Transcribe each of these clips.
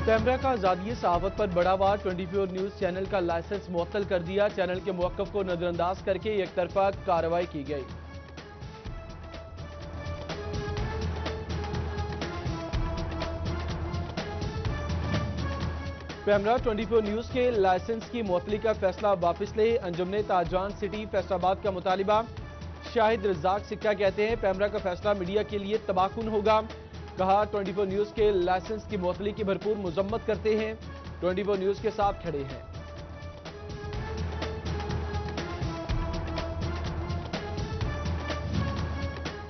پیمرا کا آزادی صحافت پر بڑا وار 24 نیوز چینل کا لائسنس معطل کر دیا چینل کے موقف کو نظر انداز کر کے یک طرفہ کارروائی کی گئی پیمرا 24 نیوز کے لائسنس کی معطلی کا فیصلہ واپس لے انجمن تاجران سٹی فیصل آباد کا مطالبہ شاہد رزاق سکہ کہتے ہیں پیمرا کا فیصلہ میڈیا کے لیے تباہ کن ہوگا کہا 24 نیوز کے لائسنس کی معطلی کی بھرپور مذمت کرتے ہیں 24 نیوز کے ساتھ کھڑے ہیں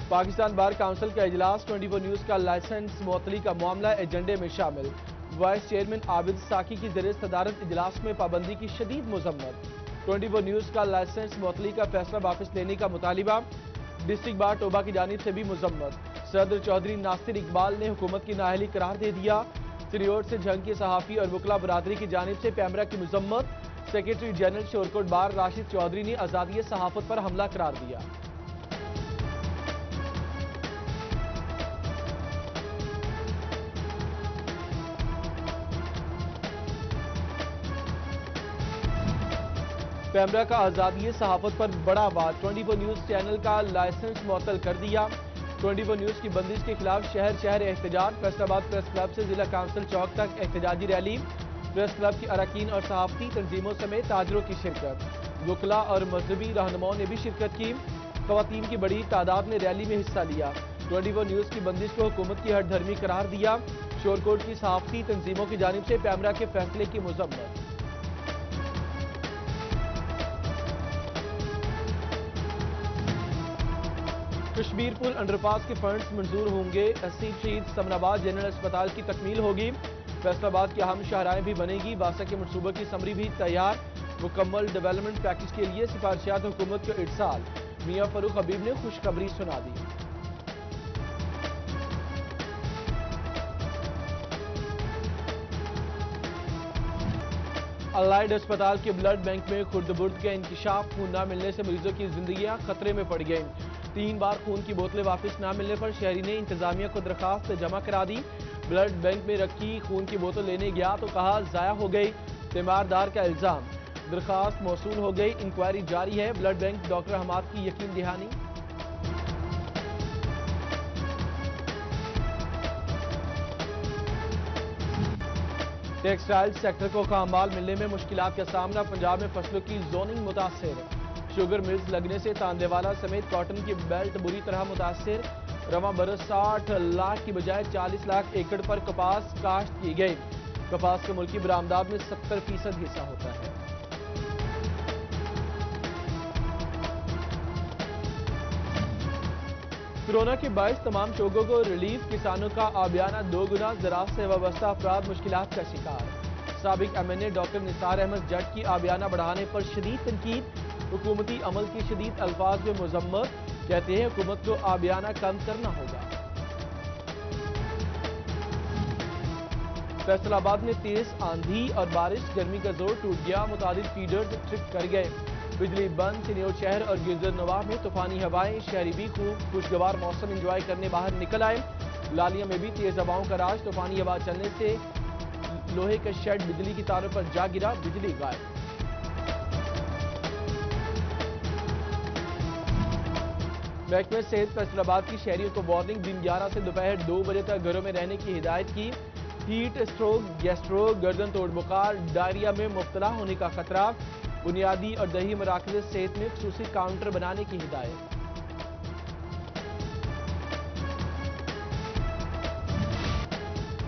پاکستان بار کونسل کا اجلاس 24 نیوز کا لائسنس معطلی کا معاملہ ایجنڈے میں شامل وائس چیئرمین عابد ساکی کی زیر صدارت اجلاس میں پابندی کی شدید مذمت 24 نیوز کا لائسنس معطلی کا فیصلہ واپس لینے کا مطالبہ ڈسٹرکٹ بار ٹوبہ کی جانب سے بھی مذمت صدر چودھری ناصر اقبال نے حکومت کی نااہلی قرار دے دیا سریوٹ سے جھنگ کے صحافی اور وکلا برادری کی جانب سے پیمرا کی مذمت سیکرٹری جنرل شورکوٹ بار راشد چودھری نے آزادی صحافت پر حملہ قرار دیا پیمرا کا آزادی صحافت پر بڑا وار 24 نیوز چینل کا لائسنس معطل کر دیا 24 نیوز کی بندش کے خلاف شہر شہر احتجاج فیصل آباد پریس کلب سے ضلع کونسل چوک تک احتجاجی ریلی پریس کلب کے اراکین اور صحافتی تنظیموں سمیت تاجروں کی شرکت وکلا اور مذہبی رہنماؤں نے بھی شرکت کی خواتین کی بڑی تعداد نے ریلی میں حصہ لیا 24 نیوز کی بندش کو حکومت کی ہٹ دھرمی قرار دیا شورکوٹ کی صحافتی تنظیموں کی جانب سے پیمرا کے فیصلے کی مذمت کشمیر پل انڈر پاس کے فنڈز منظور ہوں گے اسید شہید سمن آباد جنرل اسپتال کی تکمیل ہوگی فیصل آباد کی اہم شاہراہیں بھی بنے گی واسطہ کے منصوبہ کی سمری بھی تیار مکمل ڈیولپمنٹ پیکج کے لیے سفارشات حکومت کو ارسال میاں فاروق حبیب نے خوشخبری سنا دی الائیڈ اسپتال کے بلڈ بینک میں خرد برد کا انکشاف خون نہ ملنے سے مریضوں کی زندگیاں خطرے میں پڑ گئیں 3 بار خون کی بوتلیں واپس نہ ملنے پر شہری نے انتظامیہ کو درخواست جمع کرا دی بلڈ بینک میں رکھی خون کی بوتل لینے گیا تو کہا ضائع ہو گئی تیماردار کا الزام درخواست موصول ہو گئی انکوائری جاری ہے بلڈ بینک ڈاکٹر حماد کی یقین دہانی ٹیکسٹائل سیکٹر کو خام مال ملنے میں مشکلات کا سامنا پنجاب میں فصلوں کی زوننگ متاثر شوگر ملز لگنے سے تاندے والا سمیت کاٹن کی بیلٹ بری طرح متاثر رواں برس 60 لاکھ کی بجائے 40 لاکھ ایکڑ پر کپاس کاشت کی گئی کپاس کے ملکی برآمدات میں 70% حصہ ہوتا ہے کورونا کے باعث تمام شعبوں کو ریلیف کسانوں کا آبیانہ 2 گنا زراعت سے وابستہ افراد مشکلات کا شکار سابق ایم این اے ڈاکٹر نثار احمد جٹ کی آبیانہ بڑھانے پر شدید تنقید حکومتی عمل کی شدید الفاظ میں مذمت کہتے ہیں حکومت کو آبیانہ کم کرنا ہوگا فیصل آباد میں تیز آندھی اور بارش گرمی کا زور ٹوٹ گیا متعدد فیڈرز ٹرپ کر گئے بجلی بند سنیوٹ شہر اور گلزر نواح میں طوفانی ہوائیں شہری بھی خوب خوشگوار موسم انجوائے کرنے باہر نکل آئے لالیاں میں بھی تیز ہواؤں کا راج طوفانی ہوا چلنے سے لوہے کا شیڈ بجلی کی تاروں پر جا گرا بجلی غائب محکمہ صحت فیصل آباد کی شہریوں کو وارننگ دن 11 سے دوپہر 2 بجے تک گھروں میں رہنے کی ہدایت کی ہیٹ اسٹروک گیسٹروک گردن توڑ بخار ڈائریا میں مبتلا ہونے کا خطرہ بنیادی اور دیہی مراکز صحت میں خصوصی کاؤنٹر بنانے کی ہدایت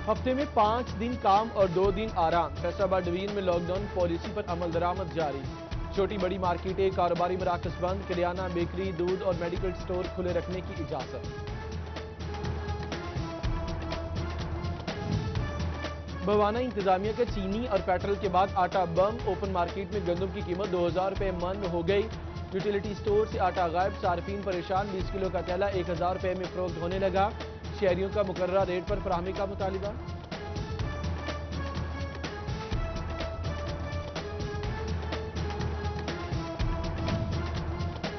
ہفتے میں 5 دن کام اور 2 دن آرام فیصل آباد ڈویژن میں لاک ڈاؤن پالیسی پر عمل درآمد جاری چھوٹی بڑی مارکیٹیں کاروباری مراکز بند کریانہ بیکری دودھ اور میڈیکل سٹور کھلے رکھنے کی اجازت بھوانہ انتظامیہ کا چینی اور پیٹرول کے بعد آٹا بم اوپن مارکیٹ میں گندم کی قیمت 2000 روپے من ہو گئی یوٹیلیٹی سٹور سے آٹا غائب صارفین پریشان 20 کلو کا تیلا 1000 روپے میں فروخت ہونے لگا شہریوں کا مقررہ ریٹ پر فراہمی کا مطالبہ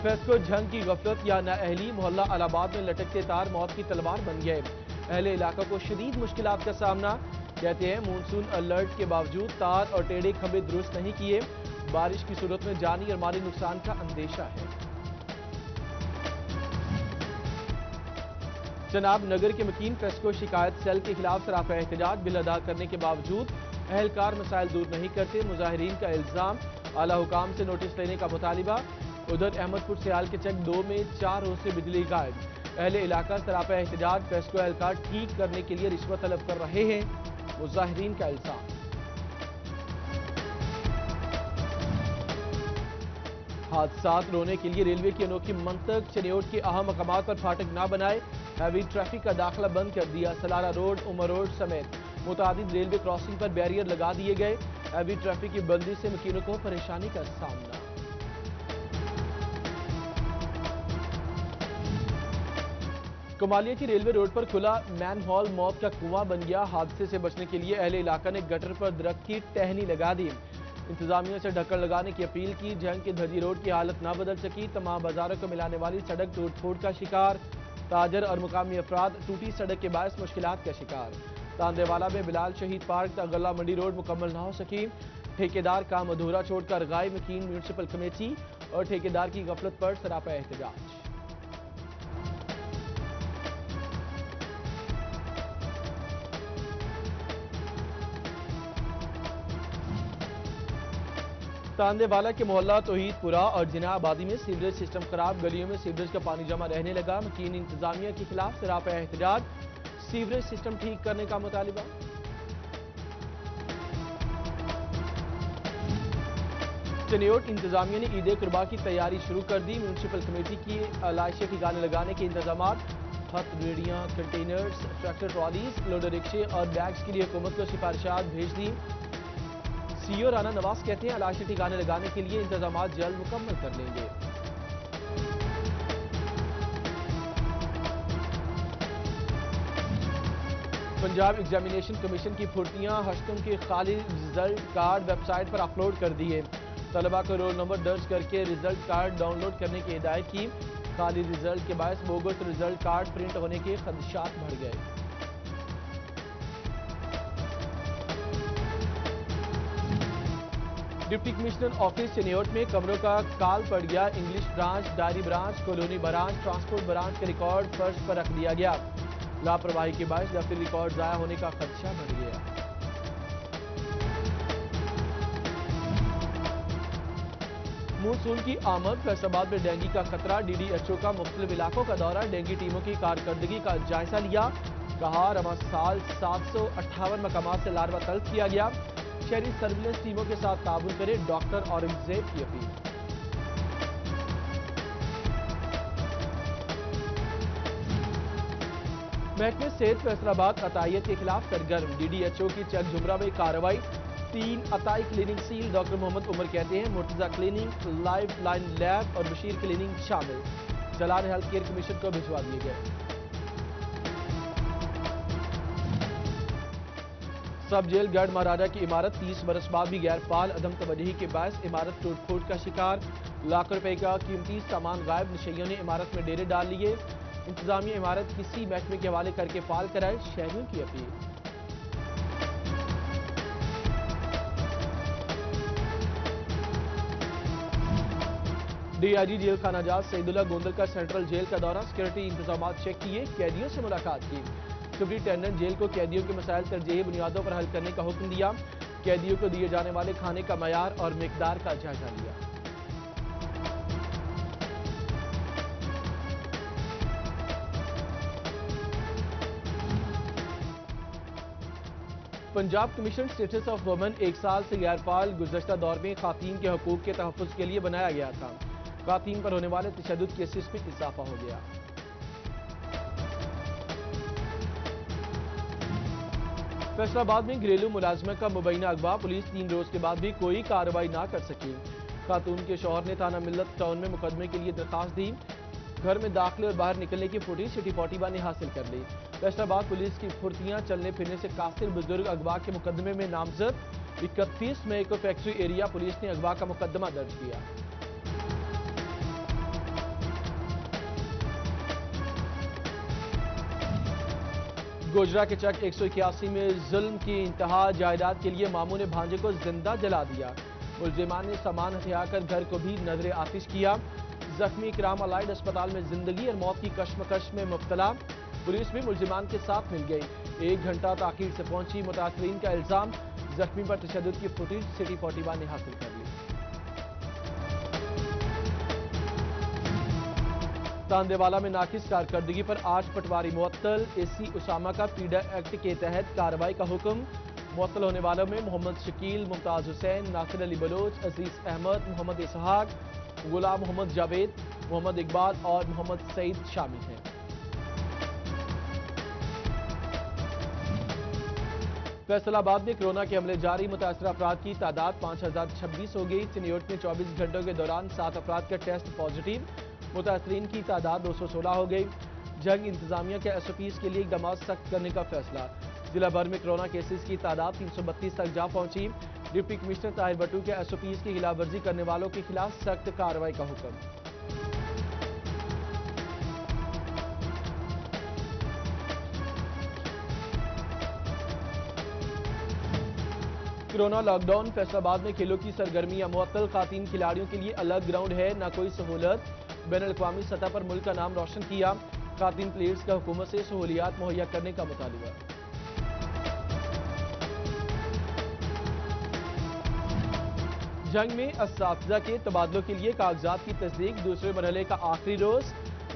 فیسکو جھنگ کی غفلت یا نااہلی محلہ الہ آباد میں لٹکتے تار موت کی تلوار بن گئے اہل علاقہ کو شدید مشکلات کا سامنا कहते हैं मानसून अलर्ट के बावजूद तार और टेढ़े खंभे दुरुस्त नहीं किए, बारिश की सूरत में जानी और माली नुकसान का अंदेशा है। जनाब नगर के मकीन प्रेस्को शिकायत सेल के खिलाफ सराफा एहतजाज, बिल अदा करने के बावजूद अहलकार मसाइल दूर नहीं करते, मुजाहिरीन का इल्जाम, आला हुकाम से नोटिस लेने का मुतालिबा। उधर अहमदपुर सियाल के चेक 2 में 4 रोज से बिजली गायब, अहले इलाका सराफा एहतजाज, प्रेस्को एहलकार ठीक करने के लिए रिश्वत तलब कर रहे हैं, मुजाहिरीन का इल्जाम। हादसात रोने के लिए रेलवे की अनोखी मंतक, चनियोट के अहम मकामात पर फाटक ना बनाए, हैवी ट्रैफिक का दाखिला बंद कर दिया, सलारा रोड, उमर रोड समेत मुतादिद रेलवे क्रॉसिंग पर बैरियर लगा दिए गए, हैवी ट्रैफिक की बंदी से मकीनों को परेशानी का सामना। कमालिया की रेलवे रोड पर खुला मैन हॉल मौत का कुआं बन गया, हादसे से बचने के लिए अहले इलाका ने गटर पर दरख्त की टहनी लगा दी, इंतजामिया से ढक्कन लगाने की अपील की। जंग के धजी रोड की हालत ना बदल सकी, तमाम बाजारों को मिलाने वाली सड़क टूट फूट का शिकार, ताजर और मुकामी अफराद टूटी सड़क के बायस मुश्किलात का शिकार। तांदेवाला में बिलाल शहीद पार्क तक गला मंडी रोड मुकम्मल ना हो सकी, ठेकेदार काम अधूरा छोड़कर गायब, मकीन म्यूनसिपल कमेटी और ठेकेदार की गफलत पर सरापा एहतजाज। तांदेवाला के मोहल्ला तौहीदपुरा और जिना आबादी में सीवरेज सिस्टम खराब, गलियों में सीवरेज का पानी जमा रहने लगा, मकीन इंतजामिया के खिलाफ सरापा एहतजाज, सीवरेज सिस्टम ठीक करने का मुतालिबा। चनियोट इंतजामिया ने ईद कुर्बा की तैयारी शुरू कर दी, म्यूनसिपल कमेटी की आलाइशे ठिकाने लगाने के इंतजाम, हथ रेडियां, कंटेनर्स, ट्रैक्टर ट्रॉलीज, लोडर रिक्शे और बैग्स के लिए हुकूमत को सिफारिशात भेज दी। सीईओ राना नवाज कहते हैं आलाइशे ठिकाने लगाने के लिए इंतजाम जल्द मुकम्मल कर लेंगे। पंजाब एग्जामिनेशन कमीशन की फुर्तियां, हश्तों के खाली रिजल्ट कार्ड वेबसाइट पर अपलोड कर दिए, तलबा को रोल नंबर दर्ज करके रिजल्ट कार्ड डाउनलोड करने की हिदायत की, खाली रिजल्ट के बायस बोगस रिजल्ट कार्ड प्रिंट होने के खदशात बढ़ गए। डिप्टी कमिश्नर ऑफिस चनियोट में कमरों का काल पड़ गया, English branch, diary branch, colony branch, transport branch के रिकॉर्ड फर्श पर रख दिया गया, लापरवाही के बायस दफ्तरी रिकॉर्ड जाया होने का खदशा बढ़ गया। मानसून की आमद, फैसलाबाद में डेंगू का खतरा, डीडीएचओ का मुख्तलिफ इलाकों का दौरा, डेंगू टीमों की कारकर्दगी का जायजा लिया, कहा रवा साल 758 मकामात से लार्वा तल्फ किया गया, शहरी सर्विलेंस टीमों के साथ ताबून करे, डॉक्टर औरंगजेब की अपील। महकमे सेहत फैसलाबाद अतायत के खिलाफ सरगर्म, डीडीएचओ की चक झुमरा में कार्रवाई, 3 अताई clinic seal, doctor Mohammad Umar कहते हैं Murtaza clinic, lifeline lab और बशीर क्लीनिंग शामिल, चलान हेल्थ केयर कमीशन को भिजवा दिए गए। सब जेल गढ़ महाराजा की इमारत 30 बरस बाद भी गैर फाल, अदम तवज्जुही के बायस इमारत टूट फूट का शिकार, लाखों रुपए का कीमती सामान गायब, नशइयों ने इमारत में डेरे डाल लिए, इंतजामिया इमारत किसी महकमे के हवाले करके फाल कराए, शहरियों की अपील। डीआईजी जेल खाना जात सईदुल्ला गोंदल का सेंट्रल जेल का दौरा, सिक्योरिटी इंतजाम चेक किए, कैदियों से मुलाकात की, सुप्रिंटेंडेंट जेल को कैदियों के मसाइल तरजीही बुनियादों पर हल करने का हुक्म दिया, कैदियों को दिए जाने वाले खाने का मयार और मिकदार का जायजा लिया। Punjab commission status of women 1 साल से गैरफाल, गुज़श्ता दौर में खातीन के हकूक के तहफ़्फ़ुज़ के लिए बनाया गया था, खातीन पर होने वाले तशद्दुद केसेस में इजाफा हो गया। फैसलाबाद में घरेलू मुलाजमा का मुबैना अगवा, पुलिस 3 रोज के बाद भी कोई कार्रवाई ना कर सकी, खातून के शौहर ने थाना मिल्लत टाउन में मुकदमे के लिए दरखास्त दी, घर में दाखिले और बाहर निकलने की फुटेज सिटी 41 ने हासिल कर ली। फैसलाबाद पुलिस की फुर्तियां, चलने फिरने से कासिर बुजुर्ग अगवा के मुकदमे में नामजद, 31 मई को फैक्ट्री एरिया पुलिस ने अगवा का मुकदमा दर्ज किया। गोजरा के चक 181 में जुल्म की इंतहा, जायदाद के लिए मामू ने भांजे को जिंदा जला दिया। मुलजिमान ने सामान हथियाकर घर को भी नजर आतिश किया। जख्मी इकराम अलाइड अस्पताल में जिंदगी और मौत की कश्मकश में मुब्तला। पुलिस भी मुलजिमान के साथ मिल गई। 1 घंटा ताखीर से पहुंची। मुतासरीन का इल्जाम, जख्मी पर तशद्दुद की फुटेज सिटी 41 ने हासिल कर ली। तांदेवाला में नाकिस कारकर्दगी पर 8 पटवारी मुअत्तल। एसी उसामा का पीडा एक्ट के तहत कार्रवाई का हुक्म। मुअत्तल होने वालों में मोहम्मद शकील, मुमताज हुसैन, नासिर अली बलोच, अजीज अहमद, मोहम्मद इसहाक, गुलाम मोहम्मद जावेद, मोहम्मद इकबाल और मोहम्मद सईद शामिल हैं। फैसलाबाद में कोरोना के हमले जारी। मुतासर अफराद की तादाद 5026 हो गई। चिन्योट में 24 घंटों के दौरान 7 अफराद का टेस्ट पॉजिटिव। मुतासरीन की तादाद 216 हो गई। जंग इंतजामिया के SOPs के लिए इकदाम सख्त करने का फैसला। जिला भर में कोरोना केसेस की तादाद 332 तक जा पहुंची। डिप्टी कमिश्नर ताहिर बट्टू के SOPs की खिलाफ वर्जी करने वालों के खिलाफ सख्त कार्रवाई का हुक्म। Corona lockdown. फैसलाबाद में खेलों की सरगर्मियां मुअत्तल। खातीन खिलाड़ियों के लिए अलग ग्राउंड है, न कोई सहूलत। बैनुल-अक़वामी सतह पर मुल्क का नाम रोशन किया। खातीन प्लेयर्स का हुकूमत से सहूलियात मुहैया करने का मुतालबा। जंग में असातिज़ा के तबादलों के लिए कागजात की तस्दीक। दूसरे मरहले का आखिरी रोज।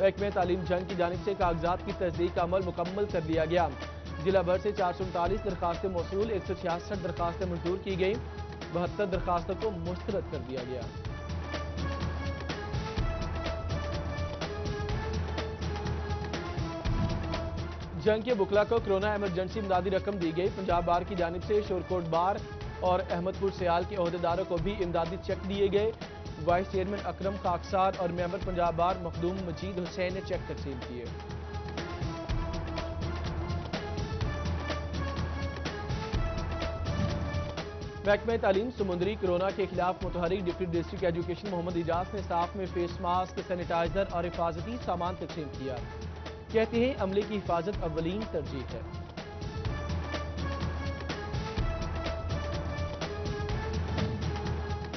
महकमे तालीम जंग की जानिब से कागजात की तस्दीक का अमल मुकम्मल कर लिया गया। जिला भर से 439 दरखास्तें मौसूल, 166 दरखास्तें मंजूर की गई। 72 दरखास्तों को मुस्तरद कर दिया गया। जंग के बुकला को कोरोना इमरजेंसी इमदादी रकम दी गई। पंजाब बार की जानिब से शोरकोट बार और अहमदपुर सियाल के अहदेदारों को भी इमदादी चेक दिए गए। वाइस चेयरमैन अकरम खाकसार और मेंबर पंजाब बार मखदूम मजीद हुसैन ने चेक तकसीम किए। महकमे तालीम समुंदरी कोरोना के खिलाफ मुतहरिक deputy district education Mohammad Ijaz ने स्टाफ में फेस मास्क, सैनिटाइजर और हिफाजती सामान तकसीम किया। कहते हैं अमले की हिफाजत अव्वलीन तरजीह है।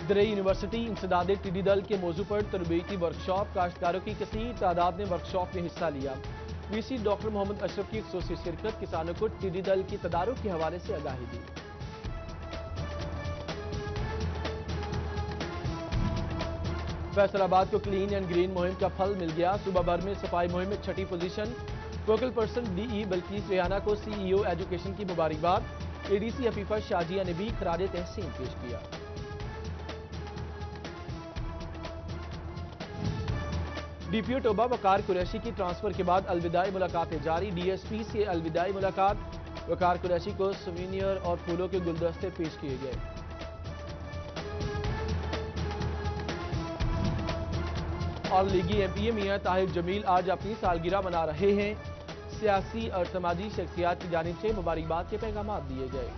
दरई यूनिवर्सिटी इंसदादे टिड्डी दल के मौजू पर तरबीती वर्कशॉप। काश्तकारों की कसीर तादाद ने वर्कशॉप में हिस्सा लिया। VC डॉक्टर मोहम्मद अशरफ की खुसूसी शिरकत किसानों को टिड्डी दल की तदारुक के हवाले से आगाही दी। फैसलाबाद को क्लीन एंड ग्रीन मुहिम का फल मिल गया। सूबा भर में सफाई मुहिम में 6ठी position. Focal person DE Balqees Rehana को CEO एजुकेशन की मुबारकबाद। ADC हफीफा शाजिया ने भी खराज तहसीन पेश किया। DPO टोबा वकार कुरैशी की ट्रांसफर के बाद अलविदाई मुलाकातें जारी। DSP से अलविदाई मुलाकात। वकार कुरैशी को सुवीनियर और फूलों के गुलदस्ते पेश किए गए। और लीगी MPA मियां ताहिर जमील आज अपनी सालगिरह मना रहे हैं। सियासी और समाजी शख्सियात की जानिब से मुबारकबाद के पैगाम दिए गए।